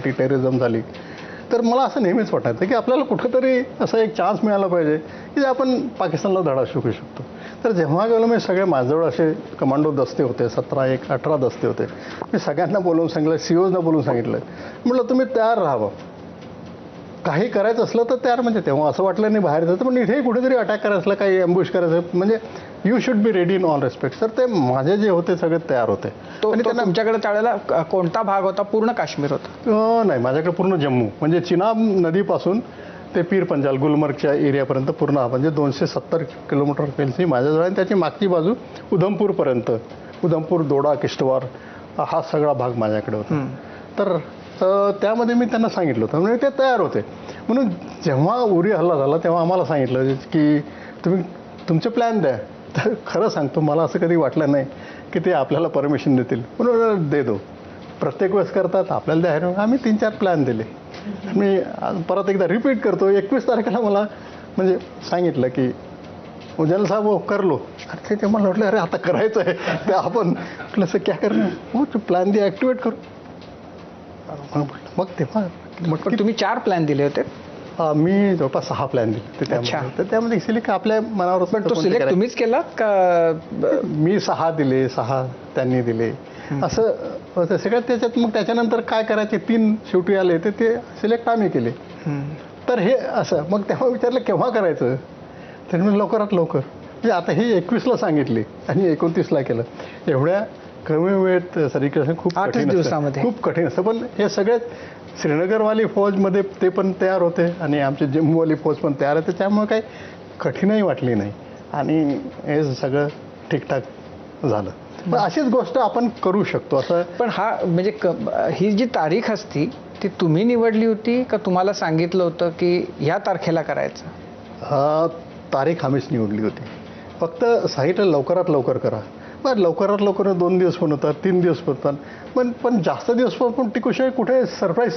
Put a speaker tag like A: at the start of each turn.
A: Terrorism झाली. तर मला असं नेहमीच वाटायचं की आपल्याला कुठेतरी असा एक चान्स मिळाला पाहिजे की आपण पाकिस्तानला धडा शिकू शकतो. तर जेव्हा गेलो मी सगळे माझ्याजवळ असे कमांडो दस्ते होते, 18 दस्ते होते. मी सगळ्यांना बोलवून सांगितलं, सीओजना बोलून सांगितलं, म्हटलं तुम्ही तयार राहावं, काही करायचं असलं तर तयार. म्हणजे तेव्हा असं वाटलं नाही बाहेर जायचं, पण इथे कुठेतरी अटॅक करायचं असलं, काही अम्बुश करायचं, म्हणजे you should be ready in all respect. तर ते माझे जे होते सगळे तयार होते.
B: आणि त्यांना तुमच्याकडे त्यावेळेला कोणता भाग होता? पूर्ण काश्मीर होता?
A: नाही, माझ्याकडे पूर्ण जम्मू, म्हणजे चिनाब नदीपासून ते पीर पंजाल गुलमर्गच्या एरियापर्यंत पूर्ण, म्हणजे 270 किलोमीटर पेलची माझ्याजवळ. आणि त्याची मागची बाजू उधमपूरपर्यंत, उधमपूर, दोडा, किश्तवार हा सगळा भाग माझ्याकडे होता. तर त्यामध्ये मी त्यांना सांगितलं होतं, म्हणजे ते तयार होते. म्हणून जेव्हा उरी हल्ला झाला तेव्हा आम्हाला सांगितलं की तुम्ही तुमचे प्लॅन द्या. तर खरं सांगतो, मला असं कधी वाटलं नाही की ते आपल्याला परमिशन देतील. म्हणून दे दो, प्रत्येक वेळेस करतात, आपल्याला द्या. आम्ही 3-4 प्लॅन दिले. मी परत एकदा रिपीट करतो, 21 तारखेला मला म्हणजे सांगितलं की जनरल साहब वो कर लो. अरे ते मला वाटलं अरे आता करायचं आहे ते आपण कसं क्या करणार, हो प्लॅन दे, ॲक्टिवेट करू. मग तेव्हा
B: पण तुम्ही 4 प्लॅन दिले होते?
A: मी जवळपास 6 प्लॅन दिले. तर त्यामध्ये सिलेक्ट आपल्या मनावर.
B: पण तो सिलेक्ट तुम्हीच केला का?
A: मी 6 दिले, 6 त्यांनी दिले, असं सगळ्यात. त्याच्यात मग त्याच्यानंतर काय करायचे 3 शेवटी आले ते सिलेक्ट आम्ही केले. तर हे असं. मग तेव्हा विचारलं केव्हा करायचं, तर मी लवकरात लवकर. म्हणजे आता हे 21ला सांगितले आणि 29ला केलं. एवढ्या कमी वेळेत सरीकरण खूप
B: 8 दिवसामध्ये
A: खूप कठीण असतं. पण हे सगळ्यात श्रीनगरवाली फौजमध्ये ते पण तयार होते आणि आमचे जम्मूवाली फौज पण तयार होते. त्यामुळे काही कठीणही वाटली नाही आणि हे सगळं ठीकठाक झालं. पण अशीच गोष्ट आपण करू शकतो असं.
B: पण हा म्हणजे ही जी तारीख असती ती तुम्ही निवडली होती का तुम्हाला सांगितलं होतं की ह्या तारखेला करायचं?
A: तारीख आम्हीच निवडली होती. फक्त सांगितलं लवकरात लवकर करा. पण लवकरात लवकर 2 दिवस पण होतात, 3 दिवस पण होतात, पण जास्त दिवस पण टिकू शकत कुठे सरप्राईज